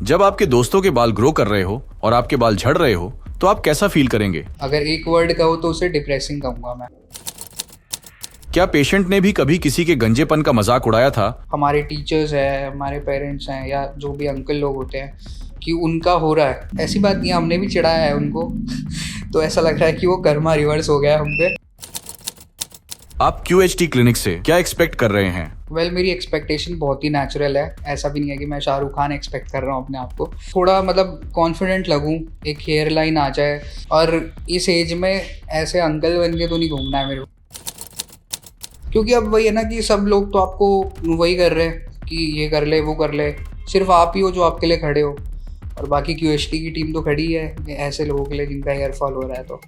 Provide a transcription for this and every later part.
जब आपके दोस्तों के बाल ग्रो कर रहे हो और आपके बाल झड़ रहे हो तो आप कैसा फील करेंगे? अगर एक वर्ड कहूँ तो उसे डिप्रेसिंग कहूँगा मैं। क्या पेशेंट ने भी कभी किसी के गंजेपन का मजाक उड़ाया था? हमारे टीचर्स हैं, हमारे पेरेंट्स हैं या जो भी अंकल लोग होते हैं कि उनका हो रहा है, ऐसी बात नहीं है, हमने भी चिढ़ाया है उनको तो ऐसा लग रहा है कि वो कर्मा रिवर्स हो गया है हम पे। आप QHT क्लिनिक से क्या एक्सपेक्ट कर रहे हैं? मेरी एक्सपेक्टेशन बहुत ही नेचुरल है। ऐसा भी नहीं है कि मैं शाहरुख खान एक्सपेक्ट कर रहा हूँ अपने आप को। थोड़ा मतलब कॉन्फिडेंट लगूँ, एक हेयर लाइन आ जाए, और इस एज में ऐसे अंकल बन के तो नहीं घूमना है मेरे को। क्योंकि अब वही है ना कि सब लोग तो आपको वही कर रहे हैं कि ये कर ले वो कर ले, सिर्फ आप ही हो जो आपके लिए खड़े हो, और बाकी QHT की टीम तो खड़ी है ऐसे लोगों के लिए जिनका हेयर फॉल हो रहा है। तो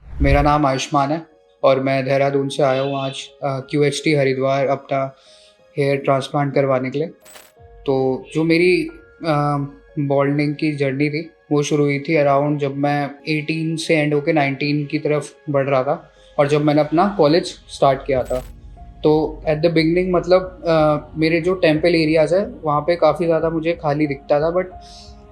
मेरा नाम आयुष्मान है और मैं देहरादून से आया हूँ आज QHT हरिद्वार अपना हेयर ट्रांसप्लांट करवाने के लिए। तो जो मेरी बॉल्डिंग की जर्नी थी वो शुरू हुई थी अराउंड जब मैं 18 से एंड होके 19 की तरफ बढ़ रहा था, और जब मैंने अपना कॉलेज स्टार्ट किया था। तो एट द बिगनिंग मतलब मेरे जो टेम्पल एरियाज़ है वहाँ पे काफ़ी ज़्यादा मुझे खाली दिखता था, बट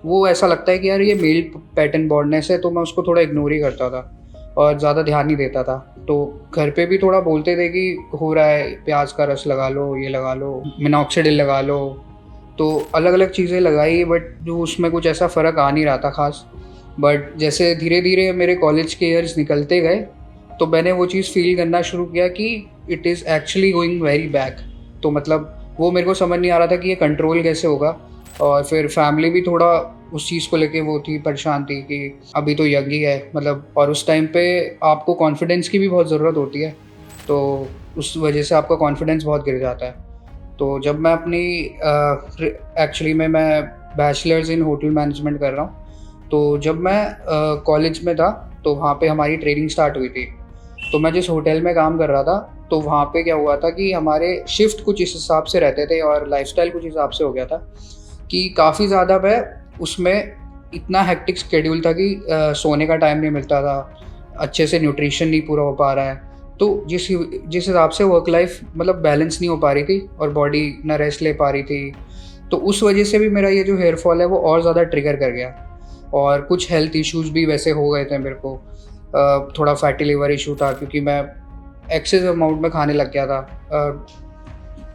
वो ऐसा लगता है कि यार ये मेल पैटर्न बॉल्डनेस है, तो मैं उसको थोड़ा इग्नोर ही करता था और ज़्यादा ध्यान नहीं देता था। तो घर पे भी थोड़ा बोलते थे कि हो रहा है, प्याज का रस लगा लो, ये लगा लो, मिनॉक्सिडिल लगा लो, तो अलग अलग चीज़ें लगाई, बट जो उसमें कुछ ऐसा फ़र्क आ नहीं रहा था ख़ास। बट जैसे धीरे धीरे मेरे कॉलेज के ईयर्स निकलते गए तो मैंने वो चीज़ फील करना शुरू किया कि it is actually going very back. तो मतलब वो मेरे को समझ नहीं आ रहा था कि ये कंट्रोल कैसे होगा। और फिर फैमिली भी थोड़ा उस चीज़ को लेके वो थी, परेशान थी कि अभी तो यंग ही है मतलब, और उस टाइम पे आपको कॉन्फिडेंस की भी बहुत ज़रूरत होती है, तो उस वजह से आपका कॉन्फिडेंस बहुत गिर जाता है। तो जब मैं अपनी एक्चुअली मैं बैचलर्स इन होटल मैनेजमेंट कर रहा हूँ, तो जब मैं कॉलेज में था तो वहाँ पे हमारी ट्रेनिंग स्टार्ट हुई थी। तो मैं जिस होटल में काम कर रहा था तो वहाँ पे क्या हुआ था कि हमारे शिफ्ट कुछ इस हिसाब से रहते थे और लाइफस्टाइल कुछ हिसाब से हो गया था कि काफ़ी ज़्यादा मैं उसमें इतना हेक्टिक शेड्यूल था कि सोने का टाइम नहीं मिलता था, अच्छे से न्यूट्रिशन नहीं पूरा हो पा रहा है। तो जिस हिसाब से वर्क लाइफ मतलब बैलेंस नहीं हो पा रही थी और बॉडी ना रेस्ट ले पा रही थी, तो उस वजह से भी मेरा ये जो हेयर फॉल है वो और ज़्यादा ट्रिगर कर गया। और कुछ हेल्थ इश्यूज़ भी वैसे हो गए थे मेरे को। थोड़ा फैटी लिवर इशू था क्योंकि मैं एक्सेस अमाउंट में खाने लग गया था।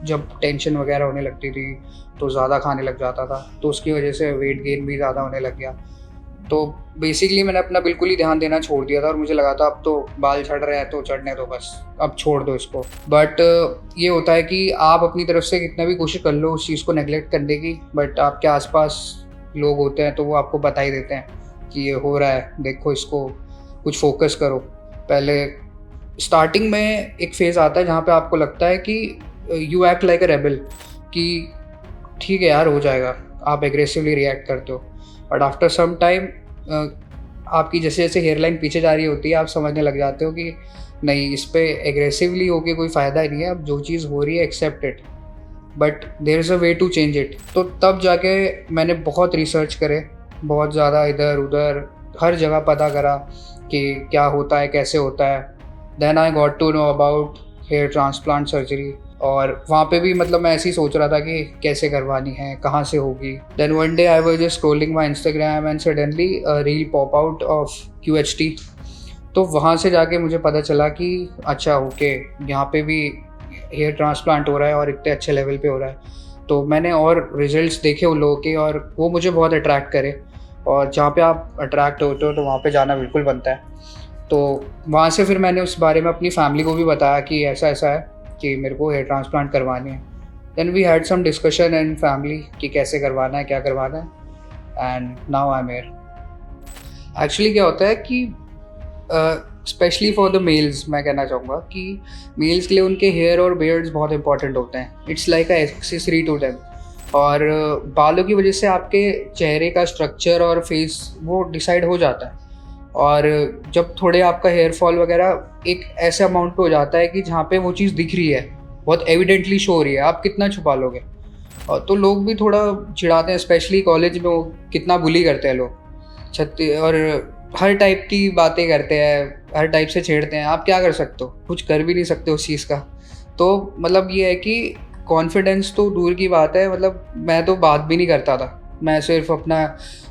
जब टेंशन वगैरह होने लगती थी तो ज़्यादा खाने लग जाता था, तो उसकी वजह से वेट गेन भी ज़्यादा होने लग गया। तो बेसिकली मैंने अपना बिल्कुल ही ध्यान देना छोड़ दिया था और मुझे लगा था अब तो बाल झड़ रहे हैं तो चढ़ने दो, बस अब छोड़ दो इसको। बट ये होता है कि आप अपनी तरफ से कितना भी कोशिश कर लो उस चीज़ को नेगलेक्ट करने की, बट आपके आसपास लोग होते हैं तो वो आपको बता ही देते हैं कि ये हो रहा है, देखो इसको, कुछ फोकस करो। पहले स्टार्टिंग में एक फेज़ आता है जहाँ पे आपको लगता है कि you act like a rebel, कि ठीक है यार हो जाएगा, आप एग्रेसिवली रिएक्ट करते हो। बट आफ्टर सम टाइम आपकी जैसे जैसे हेयरलाइन पीछे जा रही होती है आप समझने लग जाते हो कि नहीं, इस पे एग्रेसिवली होके कोई फ़ायदा ही नहीं है, अब जो चीज़ हो रही है accept it, but there is a way to change it. तो तब जाके मैंने बहुत रिसर्च करे, बहुत ज़्यादा इधर उधर हर जगह पता करा कि क्या होता है, कैसे होता है। Then I got to know about hair transplant surgery, और वहाँ पे भी मतलब मैं ऐसे ही सोच रहा था कि कैसे करवानी है, कहाँ से होगी। Then one day I was just scrolling my Instagram and suddenly reel pop out of QHT। तो वहाँ से जाके मुझे पता चला कि अच्छा ओके, यहाँ पे भी हेयर ट्रांसप्लांट हो रहा है और इतने अच्छे लेवल पे हो रहा है। तो मैंने और रिजल्ट्स देखे उन लोगों के और वो मुझे बहुत अट्रैक्ट करे, और जहाँ पे आप अट्रैक्ट होते हो तो वहाँ पे जाना बिल्कुल बनता है। तो वहाँ से फिर मैंने उस बारे में अपनी फैमिली को भी बताया कि ऐसा ऐसा है कि मेरे को हेयर ट्रांसप्लांट करवानी है। Then we had some discussion in family कि कैसे करवाना है, क्या करवाना है, and now I am here. Actually क्या होता है कि स्पेशली फॉर द मेल्स मैं कहना चाहूँगा कि मेल्स के लिए उनके हेयर और बियर्ड्स बहुत इंपॉर्टेंट होते हैं। It's like a accessory to them. और बालों की वजह से आपके चेहरे का स्ट्रक्चर और फेस वो डिसाइड हो जाता है। और जब थोड़े आपका हेयर फॉल वगैरह एक ऐसे अमाउंट पे हो जाता है कि जहाँ पे वो चीज़ दिख रही है, बहुत एविडेंटली शो हो रही है, आप कितना छुपा लोगे। और तो लोग भी थोड़ा चिढ़ाते हैं, स्पेशली कॉलेज में वो कितना बुली करते हैं लोग। और हर टाइप की बातें करते हैं, हर टाइप से छेड़ते हैं। आप क्या कर सकते हो, कुछ कर भी नहीं सकते उस चीज़ का। तो मतलब ये है कि कॉन्फिडेंस तो दूर की बात है, मतलब मैं तो बात भी नहीं करता था। मैं सिर्फ अपना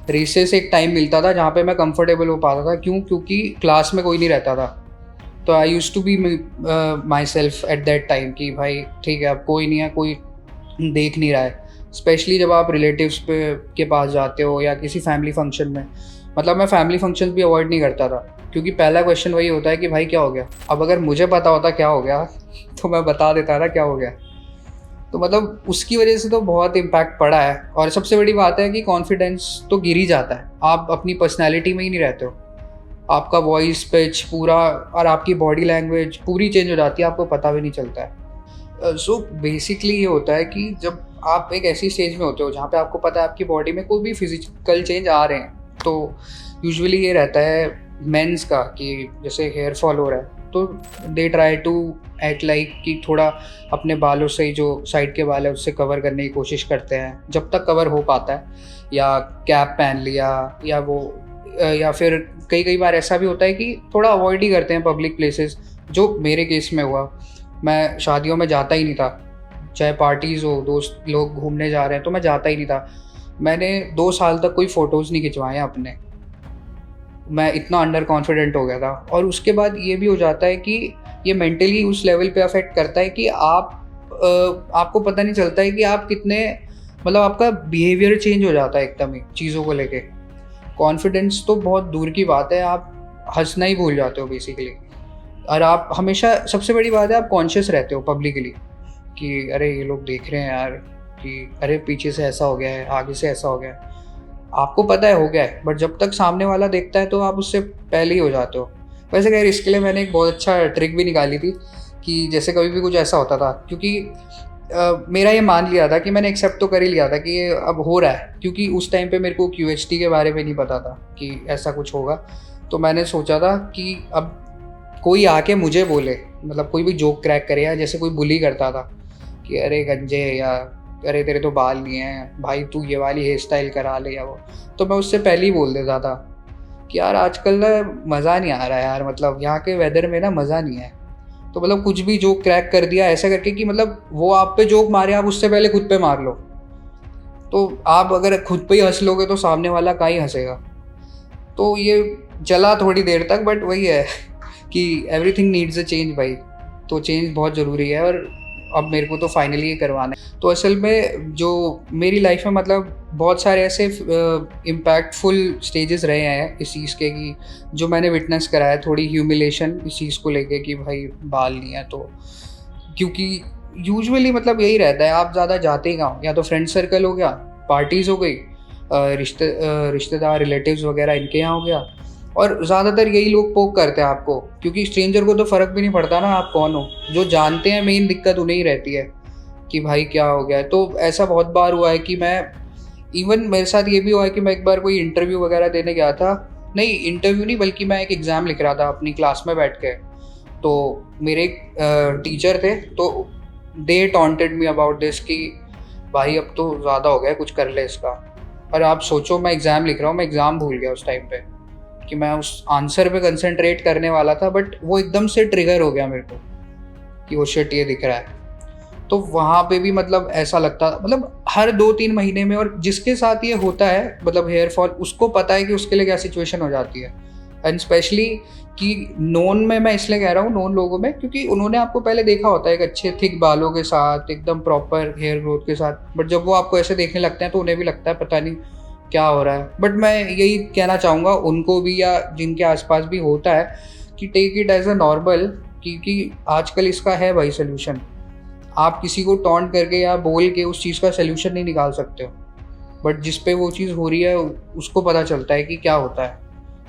रिसेस एक टाइम मिलता था जहाँ पे मैं कंफर्टेबल हो पाता था। क्यों? क्योंकि क्लास में कोई नहीं रहता था। तो I used to be myself at that time कि भाई ठीक है, अब कोई नहीं है, कोई देख नहीं रहा है। स्पेशली जब आप रिलेटिव्स पे के पास जाते हो या किसी फैमिली फंक्शन में। मतलब मैं फैमिली फंक्शन भी अवॉइड नहीं करता था, क्योंकि पहला क्वेश्चन वही होता है कि भाई क्या हो गया। अब अगर मुझे पता होता क्या हो गया तो मैं बता देता था क्या हो गया। तो मतलब उसकी वजह से तो बहुत इम्पैक्ट पड़ा है। और सबसे बड़ी बात है कि कॉन्फिडेंस तो गिर ही जाता है, आप अपनी पर्सनैलिटी में ही नहीं रहते हो। आपका वॉइस पिच पूरा और आपकी बॉडी लैंग्वेज पूरी चेंज हो जाती है, आपको पता भी नहीं चलता है। सो बेसिकली ये होता है कि जब आप एक ऐसी स्टेज में होते हो जहाँ पे आपको पता है आपकी बॉडी में कोई भी फिजिकल चेंज आ रहे हैं, तो यूजुअली ये रहता है मेंस का कि जैसे हेयर फॉल हो रहा है तो they try to act like कि थोड़ा अपने बालों से ही जो साइड के बाल है उससे कवर करने की कोशिश करते हैं जब तक कवर हो पाता है, या कैप पहन लिया, या वो या फिर कई कई बार ऐसा भी होता है कि थोड़ा अवॉइड ही करते हैं पब्लिक प्लेसेस। जो मेरे केस में हुआ, मैं शादियों में जाता ही नहीं था। चाहे पार्टीज़ हो, दोस्त लोग घूमने जा रहे हैं तो मैं जाता ही नहीं था। मैंने 2 साल तक कोई फ़ोटोज़ नहीं खिंचवाए अपने। मैं इतना अंडर कॉन्फिडेंट हो गया था। और उसके बाद ये भी हो जाता है कि ये मेंटली उस लेवल पे अफेक्ट करता है कि आपको पता नहीं चलता है कि आप कितने, मतलब आपका बिहेवियर चेंज हो जाता है एकदम ही चीज़ों को लेके। कॉन्फिडेंस तो बहुत दूर की बात है, आप हंसना ही भूल जाते हो बेसिकली। और आप हमेशा, सबसे बड़ी बात है, आप कॉन्शियस रहते हो पब्लिकली कि अरे ये लोग देख रहे हैं यार, कि अरे पीछे से ऐसा हो गया है, आगे से ऐसा हो गया है। आपको पता है हो गया है, बट जब तक सामने वाला देखता है तो आप उससे पहले ही हो जाते हो। वैसे खैर इसके लिए मैंने एक बहुत अच्छा ट्रिक भी निकाली थी कि जैसे कभी भी कुछ ऐसा होता था, क्योंकि मेरा ये मान लिया था कि मैंने एक्सेप्ट तो कर ही लिया था कि ये अब हो रहा है, क्योंकि उस टाइम पे मेरे को QHT के बारे में नहीं पता था कि ऐसा कुछ होगा। तो मैंने सोचा था कि अब कोई आके मुझे बोले, मतलब कोई भी जोक क्रैक करे, या जैसे कोई बुली करता था कि अरे गंजे, या अरे तेरे तो बाल नहीं हैं भाई, तू ये वाली हेयर स्टाइल करा ले, या वो, तो मैं उससे पहले ही बोल देता था कि यार आजकल ना मज़ा नहीं आ रहा है यार, मतलब यहाँ के वेदर में ना मज़ा नहीं है। तो मतलब कुछ भी जोक क्रैक कर दिया ऐसा करके कि मतलब वो आप पे जोक मारे, आप उससे पहले खुद पे मार लो। तो आप अगर खुद पे ही हंस लोगे तो सामने वाला का ही हंसेगा। तो ये चला थोड़ी देर तक, बट वही है कि एवरीथिंग नीड्स अ चेंज भाई। तो चेंज बहुत ज़रूरी है, और अब मेरे को तो फाइनली ये करवाना है। तो असल में जो मेरी लाइफ में मतलब बहुत सारे ऐसे इम्पैक्टफुल स्टेजेस रहे हैं इस चीज़ के, कि जो मैंने विटनेस करा है, थोड़ी ह्यूमिलेशन इस चीज़ को लेके कि भाई बाल नहीं है। तो क्योंकि यूजुअली मतलब यही रहता है, आप ज़्यादा जाते ही कहाँ, या तो फ्रेंड सर्कल हो गया, पार्टीज़ हो गई, रिश्तेदार रिलेटिव्स वगैरह इनके यहाँ हो गया, और ज़्यादातर यही लोग पोक करते हैं आपको, क्योंकि स्ट्रेंजर को तो फ़र्क भी नहीं पड़ता ना आप कौन हो। जो जानते हैं मेन दिक्कत उन्हें ही रहती है कि भाई क्या हो गया है। तो ऐसा बहुत बार हुआ है कि मैं, इवन मेरे साथ ये भी हुआ है कि मैं एक बार कोई इंटरव्यू वगैरह देने गया था, नहीं इंटरव्यू नहीं बल्कि मैं एक एग्ज़ाम लिख रहा था अपनी क्लास में बैठ के। तो मेरे एक टीचर थे, तो दे टॉन्टेड मी अबाउट दिस कि भाई अब तो ज़्यादा हो गया, कुछ कर ले इसका। और आप सोचो मैं एग्ज़ाम लिख रहा हूँ, मैं एग्ज़ाम भूल गया उस टाइम पे कि मैं उस आंसर पे कंसंट्रेट करने वाला था, बट वो एकदम से ट्रिगर हो गया मेरे को कि वो शिट ये दिख रहा है। तो वहाँ पे भी मतलब ऐसा लगता, मतलब हर 2-3 महीने में, और जिसके साथ ये होता है मतलब हेयर फॉल, उसको पता है कि उसके लिए क्या सिचुएशन हो जाती है। एंड स्पेशली कि नोन में, मैं इसलिए कह रहा हूँ नोन लोगों में, क्योंकि उन्होंने आपको पहले देखा होता है एक अच्छे थिक बालों के साथ, एकदम प्रॉपर हेयर ग्रोथ के साथ, बट जब वो आपको ऐसे देखने लगते हैं तो उन्हें भी लगता है पता नहीं क्या हो रहा है। बट मैं यही कहना चाहूँगा उनको भी, या जिनके आसपास भी होता है, कि take it as a normal, क्योंकि आजकल इसका है भाई सोल्यूशन। आप किसी को टॉन्ट करके या बोल के उस चीज़ का सोल्यूशन नहीं निकाल सकते हो, बट जिस पे वो चीज़ हो रही है उसको पता चलता है कि क्या होता है।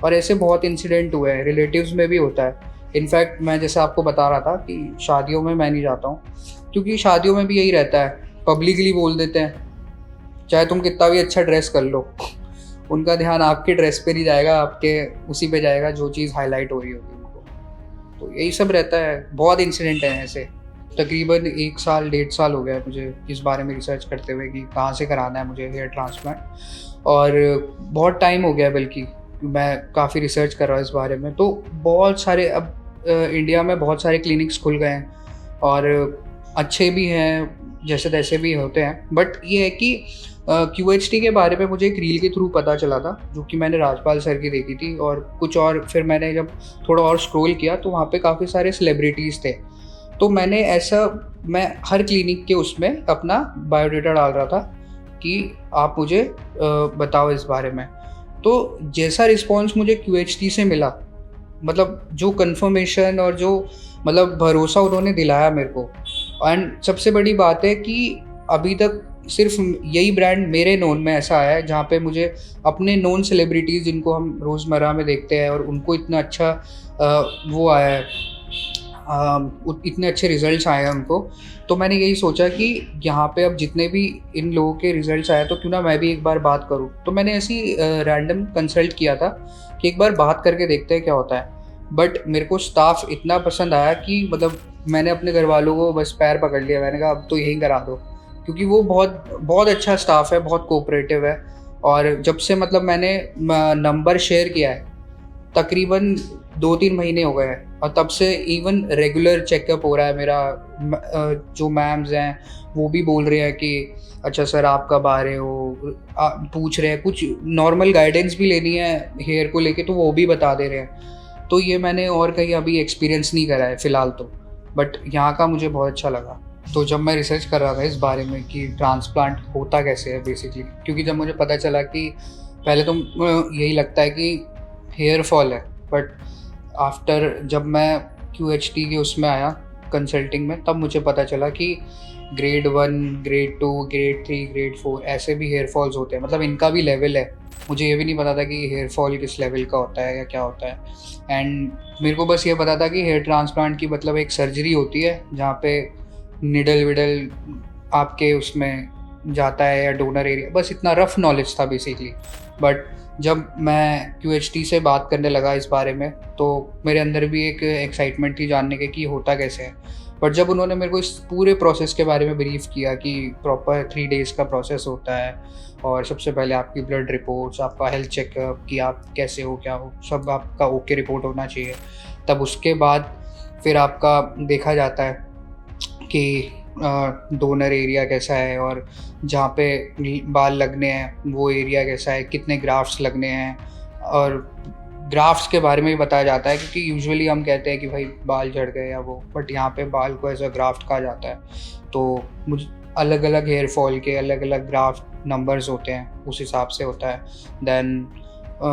और ऐसे बहुत इंसिडेंट हुए हैं, रिलेटिव्स में भी होता है। इनफैक्ट मैं जैसे आपको बता रहा था कि शादियों में मैं नहीं जाता हूँ, क्योंकि शादियों में भी यही रहता है, पब्लिकली बोल देते हैं, चाहे तुम कितना भी अच्छा ड्रेस कर लो, उनका ध्यान आपके ड्रेस पे नहीं जाएगा, आपके उसी पे जाएगा जो चीज़ हाईलाइट हो रही होगी उनको। तो यही सब रहता है, बहुत इंसिडेंट हैं ऐसे। तकरीबन 1 साल 1.5 साल हो गया है मुझे इस बारे में रिसर्च करते हुए कि कहाँ से कराना है मुझे हेयर ट्रांसप्लांट, और बहुत टाइम हो गया है बल्कि। मैं काफ़ी रिसर्च कर रहा हूँ इस बारे में। तो बहुत सारे अब इंडिया में बहुत सारे क्लिनिक्स खुल गए हैं और अच्छे भी हैं, जैसे तैसे भी होते हैं। बट ये है कि QHT के बारे में मुझे एक रील के थ्रू पता चला था, जो कि मैंने राजपाल सर की देखी थी और कुछ और। फिर मैंने जब थोड़ा और स्क्रॉल किया तो वहाँ पे काफ़ी सारे सेलिब्रिटीज़ थे। तो मैं हर क्लिनिक के उसमें अपना बायोडाटा डाल रहा था कि आप मुझे बताओ इस बारे में। तो जैसा रिस्पॉन्स मुझे QHT से मिला, मतलब जो कंफर्मेशन और जो मतलब भरोसा उन्होंने दिलाया मेरे को। एंड सबसे बड़ी बात है कि अभी तक सिर्फ यही ब्रांड मेरे नोन में ऐसा आया है जहाँ पे मुझे अपने नोन सेलिब्रिटीज़ जिनको हम रोज़मर्रा में देखते हैं और उनको इतना अच्छा वो आया है, इतने अच्छे रिजल्ट्स आए हैं उनको। तो मैंने यही सोचा कि यहाँ पे अब जितने भी इन लोगों के रिजल्ट्स आए तो क्यों ना मैं भी एक बार बात करूँ। तो मैंने ऐसी रैंडम कंसल्ट किया था कि एक बार बात करके देखते हैं क्या होता है। बट मेरे को स्टाफ इतना पसंद आया कि मतलब मैंने अपने घर वालों को बस पैर पकड़ लिया। मैंने कहा अब तो यहीं करा दो, क्योंकि वो बहुत बहुत अच्छा स्टाफ है, बहुत कोऑपरेटिव है। और जब से मतलब मैंने नंबर शेयर किया है तकरीबन 2-3 महीने हो गए हैं और तब से इवन रेगुलर चेकअप हो रहा है मेरा। जो मैम्स हैं वो भी बोल रहे हैं कि अच्छा सर आप कब आ रहे हो, पूछ रहे हैं। कुछ नॉर्मल गाइडेंस भी लेनी है हेयर को लेके तो वो भी बता दे रहे हैं। तो ये मैंने और कहीं अभी एक्सपीरियंस नहीं करा है फ़िलहाल तो, बट यहाँ का मुझे बहुत अच्छा लगा। तो जब मैं रिसर्च कर रहा था इस बारे में कि ट्रांसप्लांट होता कैसे है बेसिकली, क्योंकि जब मुझे पता चला कि पहले तो यही लगता है कि हेयर फॉल है, बट आफ्टर जब मैं QHT के उसमें आया कंसल्टिंग में, तब मुझे पता चला कि ग्रेड 1, ग्रेड 2, ग्रेड 3, ग्रेड 4 ऐसे भी हेयर फॉल्स होते हैं। मतलब इनका भी लेवल है। मुझे ये भी नहीं पता था कि हेयर फॉल किस लेवल का होता है या क्या होता है। एंड मेरे को बस ये पता था कि हेयर ट्रांसप्लांट की मतलब एक सर्जरी होती है जहाँ पे निडल विडल आपके उसमें जाता है या डोनर एरिया, बस इतना रफ नॉलेज था बेसिकली। बट जब मैं QHT से बात करने लगा इस बारे में तो मेरे अंदर भी एक एक्साइटमेंट थी जानने के कि होता कैसे है। बट जब उन्होंने मेरे को इस पूरे प्रोसेस के बारे में ब्रीफ किया कि प्रॉपर 3 डेज़ का प्रोसेस होता है और सबसे पहले आपकी ब्लड रिपोर्ट्स, आपका हेल्थ चेकअप कि आप कैसे हो क्या हो, सब आपका ओके रिपोर्ट होना चाहिए। तब उसके बाद फिर आपका देखा जाता है कि डोनर एरिया कैसा है और जहाँ पे बाल लगने हैं वो एरिया कैसा है, कितने ग्राफ्ट्स लगने हैं। और ग्राफ्ट्स के बारे में भी बताया जाता है, क्योंकि यूजुअली हम कहते हैं कि भाई बाल झड़ गए या वो, बट यहाँ पे बाल को एज अ ग्राफ्ट कहा जाता है। तो मुझे अलग अलग हेयर फॉल के अलग अलग ग्राफ्ट नंबर्स होते हैं, उस हिसाब से होता है। देन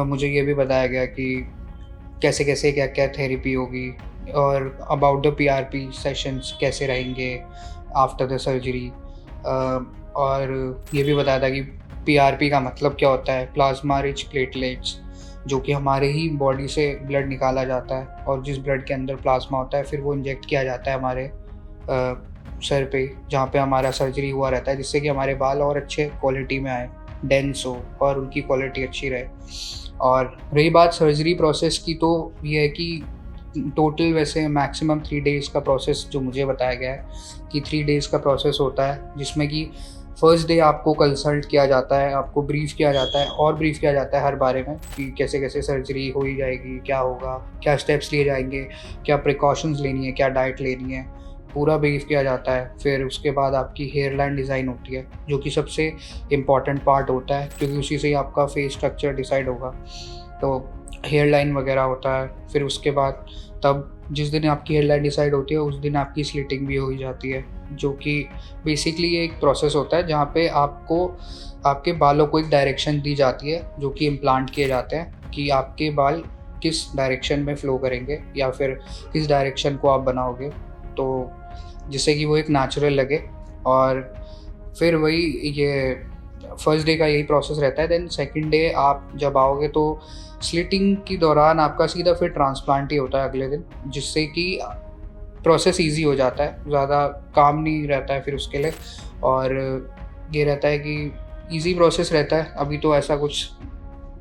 मुझे ये भी बताया गया कि कैसे कैसे क्या क्या थेरेपी होगी और अबाउट द PRP सेशंस कैसे रहेंगे आफ्टर द सर्जरी। और ये भी बताया था कि PRP का मतलब क्या होता है, प्लाज्मा रिच प्लेटलेट्स, जो कि हमारे ही बॉडी से ब्लड निकाला जाता है और जिस ब्लड के अंदर प्लाज्मा होता है फिर वो इंजेक्ट किया जाता है हमारे सर पे जहाँ पे हमारा सर्जरी हुआ रहता है, जिससे कि हमारे बाल और अच्छे क्वालिटी में आए, डेंस हो और उनकी क्वालिटी अच्छी रहे। और रही बात सर्जरी प्रोसेस की, तो ये है कि टोटल वैसे मैक्सिमम 3 डेज़ का प्रोसेस जो मुझे बताया गया है कि 3 डेज़ का प्रोसेस होता है, जिसमें कि फर्स्ट डे आपको कंसल्ट किया जाता है, आपको ब्रीफ किया जाता है और ब्रीफ किया जाता है हर बारे में कि कैसे कैसे सर्जरी हो ही जाएगी, क्या होगा, क्या स्टेप्स लिए जाएंगे, क्या प्रिकॉशंस लेनी है, क्या डाइट लेनी है, पूरा ब्रीफ किया जाता है। फिर उसके बाद आपकी हेयर लाइन डिज़ाइन होती है, जो कि सबसे इम्पॉर्टेंट पार्ट होता है, क्योंकि उसी से ही आपका फेस स्ट्रक्चर डिसाइड होगा। तो हेयर लाइन वगैरह होता है। फिर उसके बाद तब जिस दिन आपकी हेयर लाइन डिसाइड होती है उस दिन आपकी स्लिटिंग भी हो ही जाती है, जो कि बेसिकली ये एक प्रोसेस होता है जहाँ पे आपको आपके बालों को एक डायरेक्शन दी जाती है, जो कि इम्प्लांट किए जाते हैं कि आपके बाल किस डायरेक्शन में फ़्लो करेंगे या फिर किस डायरेक्शन को आप बनाओगे, तो जिससे कि वो एक नेचुरल लगे। और फिर वही ये फर्स्ट डे का यही प्रोसेस रहता है। देन सेकंड डे आप जब आओगे तो स्लिटिंग के दौरान आपका सीधा फिर ट्रांसप्लांट ही होता है अगले दिन, जिससे कि प्रोसेस इजी हो जाता है, ज़्यादा काम नहीं रहता है फिर उसके लिए। और ये रहता है कि इजी प्रोसेस रहता है। अभी तो ऐसा कुछ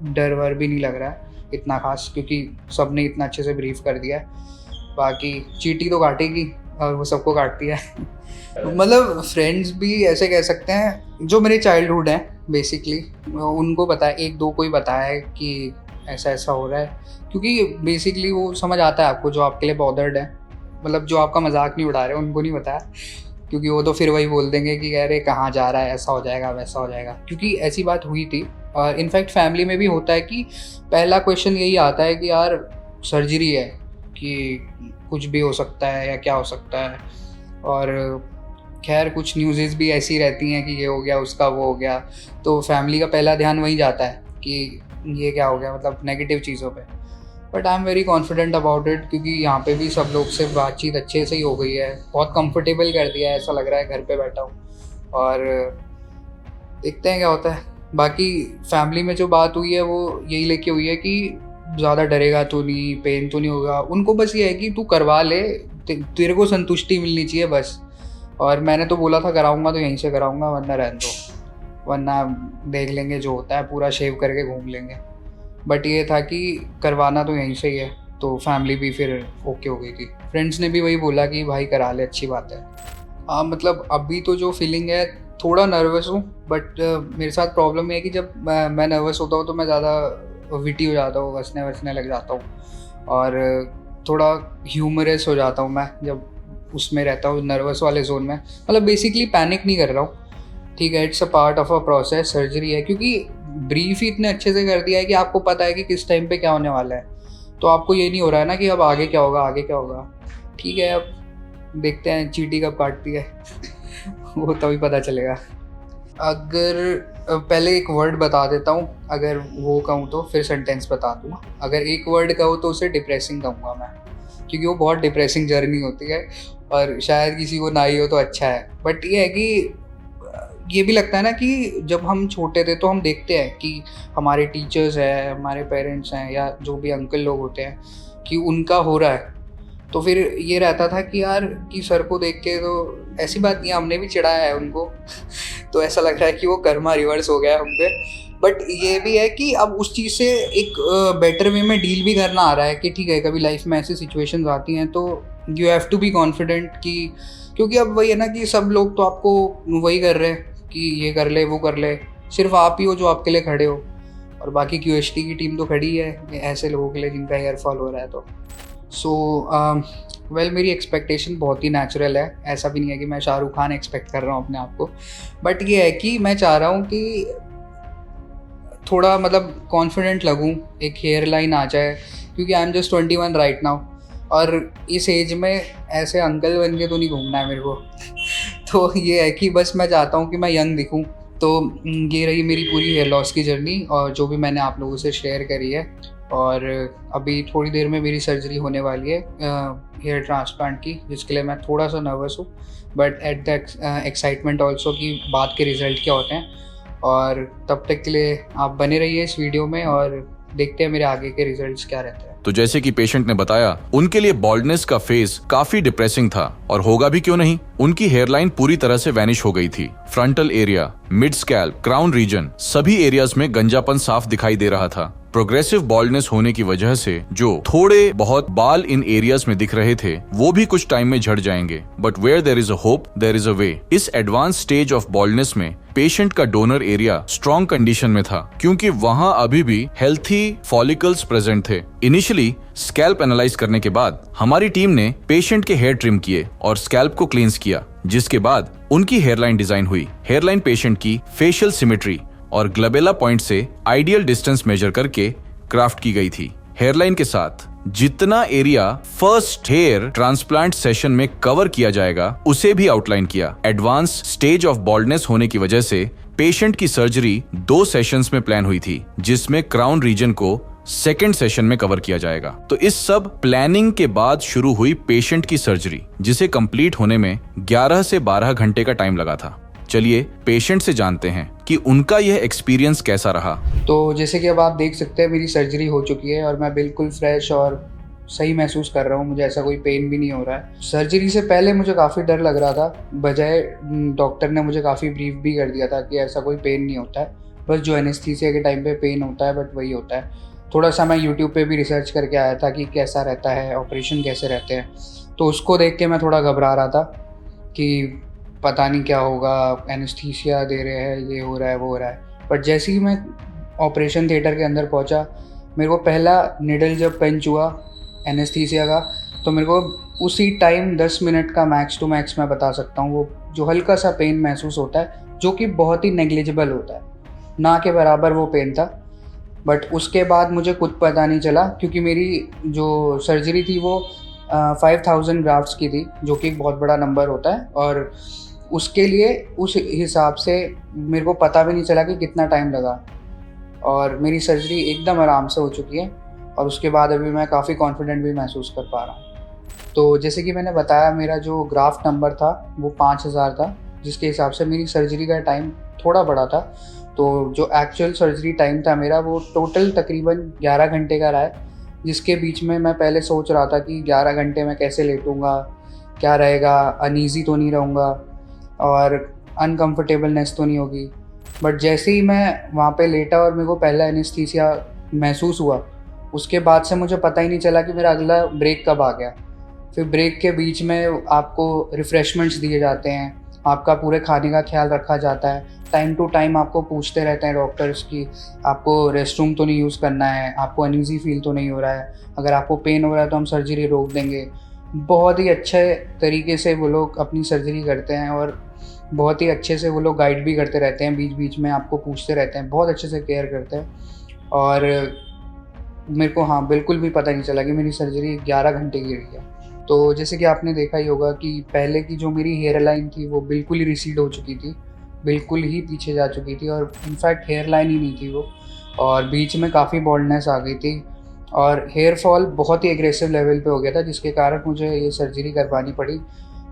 डर वर भी नहीं लग रहा है इतना ख़ास, क्योंकि सब ने इतना अच्छे से ब्रीफ कर दिया है। बाकी चींटी तो काटेगी और वो सबको काटती है मतलब फ्रेंड्स भी ऐसे कह सकते हैं जो मेरे चाइल्डहुड हैं बेसिकली, उनको बताया, 1-2 को ही बताया है कि ऐसा ऐसा हो रहा है, क्योंकि बेसिकली वो समझ आता है आपको जो आपके लिए बॉदर्ड है, मतलब जो आपका मजाक नहीं उड़ा रहे उनको नहीं बताया, क्योंकि वो तो फिर वही बोल देंगे कि अरे कहाँ जा रहा है, ऐसा हो जाएगा वैसा हो जाएगा, क्योंकि ऐसी बात हुई थी। और इनफैक्ट फैमिली में भी होता है कि पहला क्वेश्चन यही आता है कि यार सर्जरी है, कि कुछ भी हो सकता है या क्या हो सकता है। और खैर कुछ न्यूज़ भी ऐसी रहती हैं कि ये हो गया उसका वो हो गया, तो फैमिली का पहला ध्यान वही जाता है कि ये क्या हो गया, मतलब नेगेटिव चीज़ों पे। But I am very confident about it, क्योंकि यहाँ पे भी सब लोग से बातचीत अच्छे से ही हो गई है, बहुत कंफर्टेबल कर दिया है, ऐसा लग रहा है घर पे बैठा हूँ। और देखते हैं क्या होता है। बाकी फैमिली में जो बात हुई है वो यही लेके हुई है कि ज़्यादा डरेगा तो नहीं, पेन तो नहीं होगा, उनको बस ये है कि तू करवा ले, तेरे को संतुष्टि मिलनी चाहिए बस। और मैंने तो बोला था कराऊंगा तो यहीं से कराऊंगा, वरना रहने दो, वरना देख लेंगे जो होता है, पूरा शेव करके घूम लेंगे। बट ये था कि करवाना तो यहीं से ही है, तो फैमिली भी फिर ओके हो गई थी। फ्रेंड्स ने भी वही बोला कि भाई करा ले, अच्छी बात है। हाँ मतलब अभी तो जो फीलिंग है, थोड़ा नर्वस हूँ, बट मेरे साथ प्रॉब्लम ये है कि जब मैं नर्वस होता हूँ तो मैं ज़्यादा विटी हो जाता हूँ, हंसने वसने लग जाता हूँ, और थोड़ा ह्यूमरस हो जाता हूँ मैं जब उसमें रहता हूँ, नर्वस वाले जोन में। मतलब बेसिकली पैनिक नहीं कर रहा हूँ, ठीक है, it's a part of a process, surgery है, क्योंकि ब्रीफ ही इतने अच्छे से कर दिया है कि आपको पता है कि किस टाइम पे क्या होने वाला है, तो आपको ये नहीं हो रहा है ना कि अब आगे क्या होगा, आगे क्या होगा। ठीक है, अब देखते हैं चींटी कब काटती है वो तभी पता चलेगा। अगर पहले एक वर्ड बता देता हूँ, अगर वो कहूँ तो फिर सेंटेंस बता दूँगा। अगर एक वर्ड कहूँ तो उसे डिप्रेसिंग कहूँगा मैं, क्योंकि वो बहुत डिप्रेसिंग जर्नी होती है, और शायद किसी को ना ही हो तो अच्छा है। बट ये है कि ये भी लगता है ना कि जब हम छोटे थे तो हम देखते हैं कि हमारे टीचर्स हैं, हमारे पेरेंट्स हैं, या जो भी अंकल लोग होते हैं कि उनका हो रहा है, तो फिर ये रहता था कि यार कि सर को देख के, तो ऐसी बात नहीं, हमने भी चिढ़ाया है उनको तो ऐसा लग रहा है कि वो कर्मा रिवर्स हो गया है हम पे। बट ये भी है कि अब उस चीज़ से एक बेटर वे में डील भी करना आ रहा है कि ठीक है, कभी लाइफ में ऐसी सिचुएशंस आती हैं तो you have to be confident, कि क्योंकि अब वही है ना कि सब लोग तो आपको वही कर रहे हैं कि ये कर ले वो कर ले, सिर्फ आप ही हो जो आपके लिए खड़े हो, और बाकी क्यूएचटी की टीम तो खड़ी है ऐसे लोगों के लिए जिनका हेयर फॉल हो रहा है। तो वेल मेरी एक्सपेक्टेशन बहुत ही नेचुरल है, ऐसा भी नहीं है कि मैं शाहरुख खान एक्सपेक्ट कर रहा हूँ अपने आप को, बट ये है कि मैं चाह रहा हूँ कि थोड़ा मतलब कॉन्फिडेंट लगूँ, एक हेयर लाइन आ जाए, क्योंकि I am just 21 right now, और इस एज में ऐसे अंकल बन के तो नहीं घूमना है मेरे को तो ये है कि बस मैं चाहता हूँ कि मैं यंग दिखूँ। तो ये रही मेरी पूरी हेयर लॉस की जर्नी, और जो भी मैंने आप लोगों से शेयर करी है। और अभी थोड़ी देर में मेरी सर्जरी होने वाली है हेयर ट्रांसप्लांट की, जिसके लिए मैं थोड़ा सा नर्वस हूँ, but at the excitement also कि बाद के रिज़ल्ट क्या होते हैं। और तब तक के लिए आप बने रहिए इस वीडियो में, और देखते हैं मेरे आगे के रिजल्ट्स क्या रहते हैं। तो जैसे कि पेशेंट ने बताया, उनके लिए बॉल्डनेस का फेज काफी डिप्रेसिंग था, और होगा भी क्यों नहीं। उनकी हेयरलाइन पूरी तरह से वैनिश हो गई थी। Frontal area, mid scalp, crown region, सभी एरियाज में गंजापन साफ दिखाई दे रहा था। प्रोग्रेसिव बॉल्डनेस होने की वजह से जो थोड़े बहुत बाल इन एरियाज में दिख रहे थे वो भी कुछ टाइम में झड़ जाएंगे, but where there is a hope there is a way. इस एडवांस स्टेज ऑफ बॉल्डनेस में पेशेंट का डोनर एरिया स्ट्रॉन्ग कंडीशन में था, क्योंकि वहां अभी भी हेल्थी फॉलिकल्स प्रेजेंट थे। इनिशियली स्कैल्प एनालाइज करने के बाद हमारी टीम ने पेशेंट के हेयर ट्रिम किए और स्कैल्प को क्लींस किया, जिसके बाद उनकी हेयरलाइन डिजाइन हुई। हेयरलाइन पेशेंट की फेशियल सिमेट्री और ग्लबेला पॉइंट से आइडियल डिस्टेंस मेजर करके क्राफ्ट की गई थी। हेयरलाइन के साथ जितना area first hair transplant session में कवर किया जाएगा उसे भी आउटलाइन किया। एडवांस स्टेज ऑफ बॉल्डनेस होने की वजह से पेशेंट की सर्जरी 2 सेशंस में प्लान हुई थी, जिसमें क्राउन रीजन को सेकेंड सेशन में कवर किया जाएगा। तो इस सब प्लानिंग के बाद शुरू हुई पेशेंट की सर्जरी, जिसे कंप्लीट होने में 11 से 12 घंटे का टाइम लगा था। चलिए पेशेंट से जानते हैं कि उनका यह एक्सपीरियंस कैसा रहा। तो जैसे कि अब आप देख सकते हैं मेरी सर्जरी हो चुकी है, और मैं बिल्कुल फ्रेश और सही महसूस कर रहा हूँ, मुझे ऐसा कोई पेन भी नहीं हो रहा है। सर्जरी से पहले मुझे काफ़ी डर लग रहा था, बजाय डॉक्टर ने मुझे काफ़ी ब्रीफ भी कर दिया था कि ऐसा कोई पेन नहीं होता है, बस जो एनेस्थीसिया के टाइम पे पेन होता है, बट वही होता है। थोड़ा सा मैं यूट्यूब पे भी रिसर्च करके आया था कि कैसा रहता है, ऑपरेशन कैसे रहते हैं, तो उसको देख के मैं थोड़ा घबरा रहा था कि पता नहीं क्या होगा, एनेस्थीसिया दे रहे हैं, ये हो रहा है वो हो रहा है। बट जैसे ही मैं ऑपरेशन थिएटर के अंदर पहुंचा, मेरे को पहला निडल जब पंच हुआ एनेस्थीसिया का, तो मेरे को उसी टाइम 10 मिनट का मैक्स टू मैक्स मैं बता सकता हूँ, वो जो हल्का सा पेन महसूस होता है जो कि बहुत ही नेग्लिजिबल होता है, ना के बराबर वो पेन था। बट उसके बाद मुझे कुछ पता नहीं चला, क्योंकि मेरी जो सर्जरी थी वो 5000 ग्राफ्ट्स की थी, जो कि एक बहुत बड़ा नंबर होता है, और उसके लिए उस हिसाब से मेरे को पता भी नहीं चला कि कितना टाइम लगा, और मेरी सर्जरी एकदम आराम से हो चुकी है, और उसके बाद अभी मैं काफ़ी कॉन्फिडेंट भी महसूस कर पा रहा हूँ। तो जैसे कि मैंने बताया, मेरा जो ग्राफ्ट नंबर था वो 5000 था, जिसके हिसाब से मेरी सर्जरी का टाइम थोड़ा बड़ा था। तो जो एक्चुअल सर्जरी टाइम था मेरा, वो टोटल तकरीबन 11 घंटे का रहा है, जिसके बीच में मैं पहले सोच रहा था कि 11 घंटे में कैसे लेटूंगा, क्या रहेगा, अनईज़ी तो नहीं रहूँगा और अनकम्फर्टेबलनेस तो नहीं होगी। बट जैसे ही मैं वहाँ पे लेटा और मेरे को पहला एनेस्थीसिया महसूस हुआ, उसके बाद से मुझे पता ही नहीं चला कि मेरा अगला ब्रेक कब आ गया। फिर ब्रेक के बीच में आपको रिफ़्रेशमेंट्स दिए जाते हैं, आपका पूरे खाने का ख्याल रखा जाता है, टाइम टू टाइम आपको पूछते रहते हैं डॉक्टर्स कि आपको रेस्ट रूम तो नहीं यूज़ करना है, आपको अनईज़ी फील तो नहीं हो रहा है, अगर आपको पेन हो रहा है तो हम सर्जरी रोक देंगे। बहुत ही अच्छे तरीके से वो लोग अपनी सर्जरी करते हैं, और बहुत ही अच्छे से वो लोग गाइड भी करते रहते हैं, बीच बीच में आपको पूछते रहते हैं, बहुत अच्छे से केयर करते हैं। और मेरे को बिल्कुल भी पता नहीं चला कि मेरी सर्जरी 11 घंटे की रही है। तो जैसे कि आपने देखा ही होगा कि पहले की जो मेरी हेयर लाइन थी वो बिल्कुल ही रिसीड हो चुकी थी, बिल्कुल ही पीछे जा चुकी थी, और इनफैक्ट हेयर लाइन ही नहीं थी वो, और बीच में काफ़ी बॉल्डनेस आ गई थी, और हेयर फॉल बहुत ही एग्रेसिव लेवल पे हो गया था, जिसके कारण मुझे ये सर्जरी करवानी पड़ी।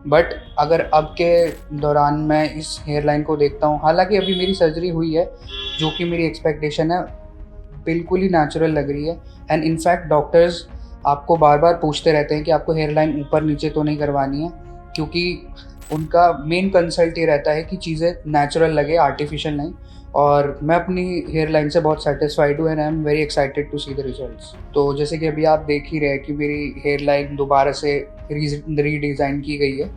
बट अगर अब के दौरान मैं इस हेयर लाइन को देखता हूँ, हालांकि अभी मेरी सर्जरी हुई है, जो कि मेरी एक्सपेक्टेशन है, बिल्कुल ही नेचुरल लग रही है। एंड इनफैक्ट डॉक्टर्स आपको बार बार पूछते रहते हैं कि आपको हेयर लाइन ऊपर नीचे तो नहीं करवानी है, क्योंकि उनका मेन कंसल्ट ये रहता है कि चीज़ें नेचुरल लगे, आर्टिफिशियल नहीं। और मैं अपनी हेयर लाइन से बहुत सेटिस्फाइड हूँ, and I am very excited to see the results. तो जैसे कि अभी आप देख ही रहे हैं कि मेरी हेयर लाइन दोबारा से रीडिज़ाइन की गई है।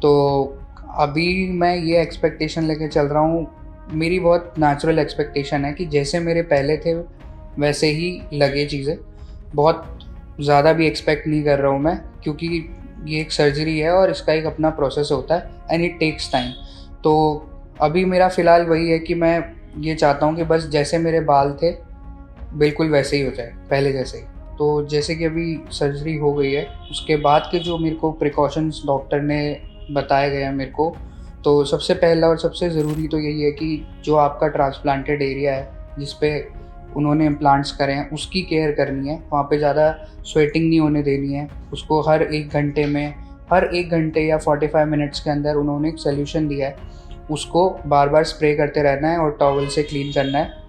तो अभी मैं ये एक्सपेक्टेशन लेके चल रहा हूँ, मेरी बहुत नेचुरल एक्सपेक्टेशन है कि जैसे मेरे पहले थे वैसे ही लगे चीज़ें। बहुत ज़्यादा भी एक्सपेक्ट नहीं कर रहा हूँ मैं, क्योंकि ये एक सर्जरी है और इसका एक अपना प्रोसेस होता है, एंड इट टेक्स टाइम। तो अभी मेरा फ़िलहाल वही है कि मैं ये चाहता हूँ कि बस जैसे मेरे बाल थे बिल्कुल वैसे ही हो जाए, पहले जैसे ही। तो जैसे कि अभी सर्जरी हो गई है, उसके बाद के जो मेरे को प्रिकॉशंस डॉक्टर ने बताए गए हैं मेरे को, तो सबसे पहला और सबसे ज़रूरी तो यही है कि जो आपका ट्रांसप्लांटेड एरिया है जिस पे उन्होंने इम्प्लांट्स करे हैं, उसकी केयर करनी है। वहाँ पे ज़्यादा स्वेटिंग नहीं होने देनी है उसको। हर 1 घंटे या 45 मिनट्स के अंदर उन्होंने एक सोल्यूशन दिया है, उसको बार बार स्प्रे करते रहना है और टॉवल से क्लीन करना है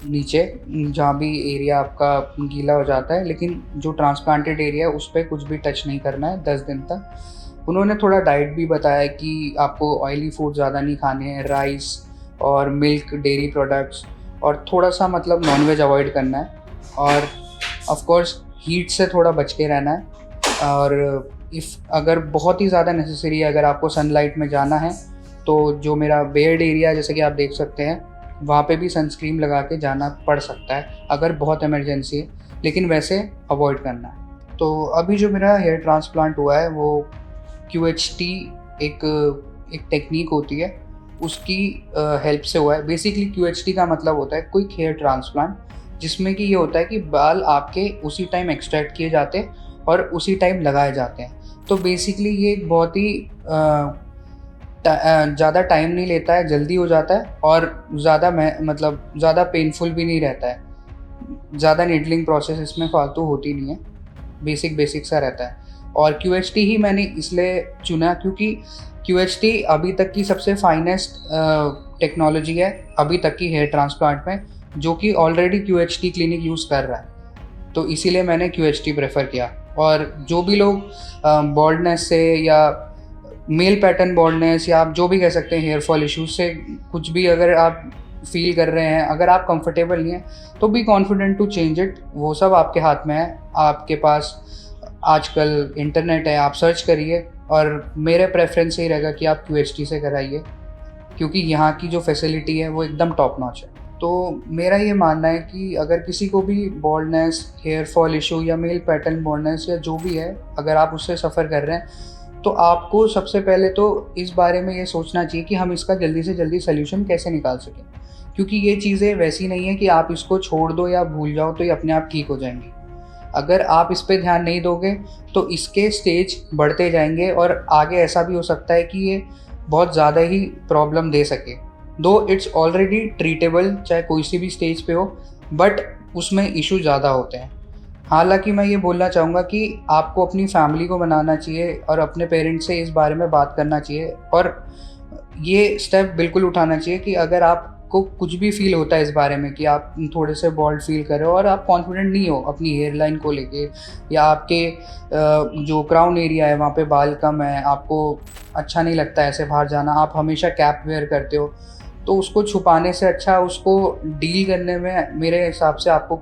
नीचे जहाँ भी एरिया आपका गीला हो जाता है। लेकिन जो ट्रांसप्लांटेड एरिया है उस पर कुछ भी टच नहीं करना है 10 दिन तक। उन्होंने थोड़ा डाइट भी बताया कि आपको ऑयली फूड ज़्यादा नहीं खाने हैं, राइस और मिल्क, डेयरी प्रोडक्ट्स, और थोड़ा सा मतलब नॉनवेज अवॉइड करना है, और ऑफ कोर्स हीट से थोड़ा बच के रहना है। और अगर बहुत ही ज़्यादा नेसेसरी है, अगर आपको सनलाइट में जाना है, तो जो मेरा बेयर्ड एरिया जैसे कि आप देख सकते हैं, वहाँ पे भी सनस्क्रीन लगा के जाना पड़ सकता है अगर बहुत इमरजेंसी है, लेकिन वैसे अवॉइड करना है। तो अभी जो मेरा हेयर ट्रांसप्लांट हुआ है वो QHT एक टेक्निक होती है, उसकी हेल्प से हुआ है। बेसिकली QHT का मतलब होता है क्विक हेयर ट्रांसप्लांट, जिसमें कि ये होता है कि बाल आपके उसी टाइम एक्सट्रैक्ट किए जाते हैं और उसी टाइम लगाए जाते हैं। तो बेसिकली ये एक बहुत ही ज़्यादा टाइम नहीं लेता है, जल्दी हो जाता है, और ज़्यादा पेनफुल भी नहीं रहता है। ज़्यादा नीडलिंग प्रोसेस इसमें फालतू होती नहीं है, बेसिक सा रहता है। और QHT ही मैंने इसलिए चुना क्योंकि QHT अभी तक की सबसे फाइनेस्ट टेक्नोलॉजी है अभी तक की हेयर ट्रांसप्लांट में, जो कि ऑलरेडी QHT क्लिनिक यूज़ कर रहा है। तो इसीलिए मैंने QHT प्रेफर किया। और जो भी लोग बॉल्डनेस से या मेल पैटर्न बॉल्डनेस या आप जो भी कह सकते हैं हेयर फॉल इश्यूज से कुछ भी अगर आप फील कर रहे हैं, अगर आप कंफर्टेबल नहीं हैं, तो be confident to change it. वो सब आपके हाथ में है। आपके पास आजकल इंटरनेट है, आप सर्च करिए, और मेरे प्रेफरेंस यही रहेगा कि आप QHT से कराइए, क्योंकि यहाँ की जो फैसिलिटी है वो एकदम टॉप नॉच है। तो मेरा ये मानना है कि अगर किसी को भी बॉल्डनेस, हेयर फॉल इशू या मेल पैटर्न बॉल्डनेस या जो भी है, अगर आप उससे सफ़र कर रहे हैं तो आपको सबसे पहले तो इस बारे में ये सोचना चाहिए कि हम इसका जल्दी से जल्दी सल्यूशन कैसे निकाल सकें, क्योंकि ये चीज़ें वैसी नहीं है कि आप इसको छोड़ दो या भूल जाओ तो ये अपने आप ठीक हो जाएंगी। अगर आप इस पे ध्यान नहीं दोगे तो इसके स्टेज बढ़ते जाएंगे और आगे ऐसा भी हो सकता है कि ये बहुत ज़्यादा ही प्रॉब्लम दे सके। दो इट्स ऑलरेडी ट्रीटेबल, चाहे कोई सी भी स्टेज पे हो, बट उसमें इशू ज़्यादा होते हैं। हालांकि मैं ये बोलना चाहूँगा कि आपको अपनी फैमिली को बनाना चाहिए और अपने पेरेंट्स से इस बारे में बात करना चाहिए और ये स्टेप बिल्कुल उठाना चाहिए कि अगर आपको कुछ भी फील होता है इस बारे में कि आप थोड़े से बॉल्ड फील कर रहे हो और आप कॉन्फिडेंट नहीं हो अपनी हेयर लाइन को लेके, या आपके जो क्राउन एरिया है वहाँ पे बाल कम है, आपको अच्छा नहीं लगता ऐसे बाहर जाना, आप हमेशा कैप वेयर करते हो, तो उसको छुपाने से अच्छा उसको डील करने में मेरे हिसाब से आपको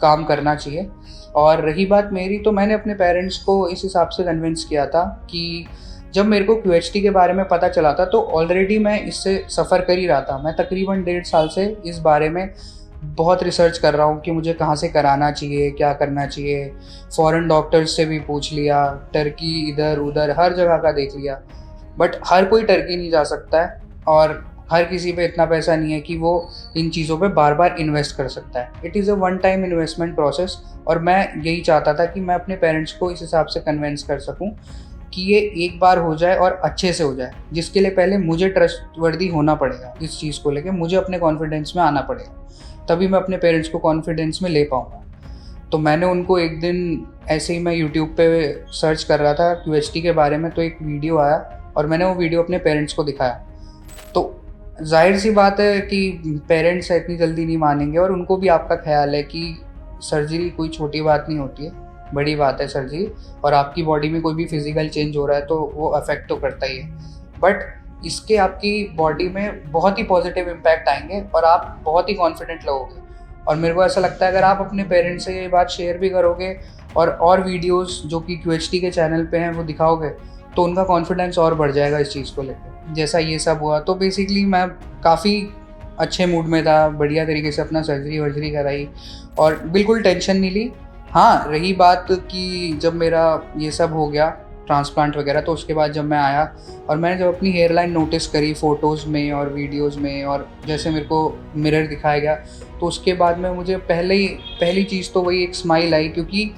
काम करना चाहिए। और रही बात मेरी, तो मैंने अपने पेरेंट्स को इस हिसाब से कन्विंस किया था कि जब मेरे को QHT के बारे में पता चला था तो ऑलरेडी मैं इससे सफ़र कर ही रहा था। मैं तकरीबन 1.5 साल से इस बारे में बहुत रिसर्च कर रहा हूँ कि मुझे कहाँ से कराना चाहिए, क्या करना चाहिए। फ़ॉरेन डॉक्टर्स से भी पूछ लिया, टर्की इधर उधर हर जगह का देख लिया, बट हर कोई टर्की नहीं जा सकता है और हर किसी पे इतना पैसा नहीं है कि वो इन चीज़ों पे बार बार इन्वेस्ट कर सकता है। It is a one time investment process, और मैं यही चाहता था कि मैं अपने पेरेंट्स को इस हिसाब से कन्विंस कर सकूं कि ये एक बार हो जाए और अच्छे से हो जाए, जिसके लिए पहले मुझे ट्रस्टवर्दी होना पड़ेगा। इस चीज़ को लेके मुझे अपने कॉन्फिडेंस में आना पड़ेगा, तभी मैं अपने पेरेंट्स को कॉन्फिडेंस में ले पाऊँगा। तो मैंने उनको एक दिन ऐसे ही मैं यूट्यूब पे सर्च कर रहा था QHT के बारे में, तो एक वीडियो आया और मैंने वो वीडियो अपने पेरेंट्स को दिखाया। तो जाहिर सी बात है कि पेरेंट्स इतनी जल्दी नहीं मानेंगे और उनको भी आपका ख्याल है कि सर्जरी कोई छोटी बात नहीं होती है, बड़ी बात है सर्जरी, और आपकी बॉडी में कोई भी फिजिकल चेंज हो रहा है तो वो अफेक्ट तो करता ही है, बट इसके आपकी बॉडी में बहुत ही पॉजिटिव इम्पैक्ट आएंगे और आप बहुत ही कॉन्फिडेंट लगोगे। और मेरे को ऐसा लगता है अगर आप अपने पेरेंट्स से ये बात शेयर भी करोगे और वीडियोस जो कि QHT के चैनल पे हैं वो दिखाओगे, तो उनका कॉन्फिडेंस और बढ़ जाएगा इस चीज़ को लेकर। जैसा ये सब हुआ, तो बेसिकली मैं काफ़ी अच्छे मूड में था, बढ़िया तरीके से अपना सर्जरी वर्जरी कराई और बिल्कुल टेंशन नहीं ली। हाँ, रही बात कि जब मेरा ये सब हो गया ट्रांसप्लांट वगैरह, तो उसके बाद जब मैं आया और मैंने जब अपनी हेयर लाइन नोटिस करी फ़ोटोज़ में और वीडियोज़ में, और जैसे मेरे को मिरर दिखाया गया, तो उसके बाद में मुझे पहली चीज़ तो वही एक स्माइल आई, क्योंकि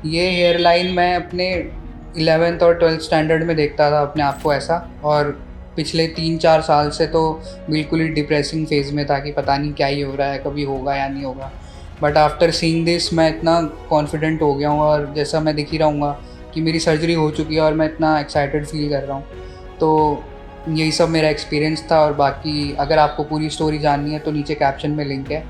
ये हेयर लाइन मैं अपने 11th और 12th स्टैंडर्ड में देखता था अपने आप को ऐसा, और पिछले 3-4 साल से तो बिल्कुल ही डिप्रेसिंग फेज़ में था कि पता नहीं क्या ही हो रहा है, कभी होगा या नहीं होगा। बट आफ्टर सीइंग दिस मैं इतना कॉन्फिडेंट हो गया हूँ, और जैसा मैं दिख ही रहूँगा कि मेरी सर्जरी हो चुकी है और मैं इतना एक्साइटेड फील कर रहा हूँ। तो यही सब मेरा एक्सपीरियंस था, और बाकी अगर आपको पूरी स्टोरी जाननी है तो नीचे कैप्शन में लिंक है,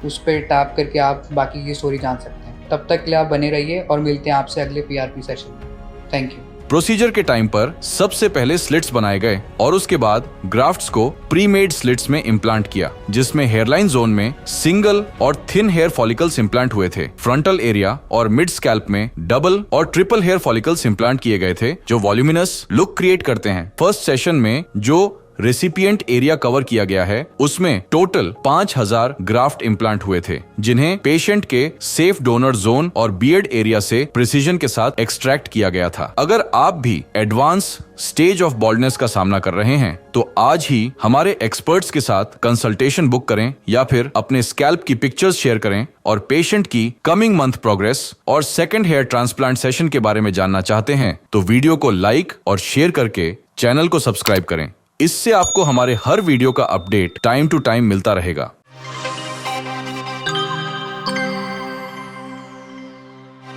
उस पर टैप करके आप बाकी की स्टोरी जान सकते हैं। तब तक के लिए आप बने रहिए और मिलते हैं आपसे अगले PRP सेशन में। Thank you. प्रोसीजर के टाइम पर सबसे पहले स्लिट्स बनाए गए और उसके बाद ग्राफ्ट्स को प्री मेड स्लिट्स में इम्प्लांट किया, जिसमें हेयरलाइन जोन में सिंगल और थिन हेयर फॉलिकल्स इम्प्लांट हुए थे। फ्रंटल एरिया और मिड स्कैल्प में डबल और ट्रिपल हेयर फॉलिकल्स इम्प्लांट किए गए थे, जो वॉल्यूमिनस लुक क्रिएट करते हैं। फर्स्ट सेशन में जो रेसिपिएंट एरिया कवर किया गया है, उसमें टोटल 5000 ग्राफ्ट इम्प्लांट हुए थे, जिन्हें पेशेंट के सेफ डोनर जोन और बियर्ड एरिया से प्रिसीजन के साथ एक्सट्रैक्ट किया गया था। अगर आप भी एडवांस स्टेज ऑफ बॉल्डनेस का सामना कर रहे हैं तो आज ही हमारे एक्सपर्ट्स के साथ कंसल्टेशन बुक करें, या फिर अपने स्कैल्प की पिक्चर्स शेयर करें, और पेशेंट की कमिंग मंथ प्रोग्रेस और सेकंड हेयर ट्रांसप्लांट सेशन के बारे में जानना चाहते हैं तो वीडियो को लाइक और शेयर करके चैनल को सब्सक्राइब करें। इससे आपको हमारे हर वीडियो का अपडेट टाइम टू टाइम मिलता रहेगा।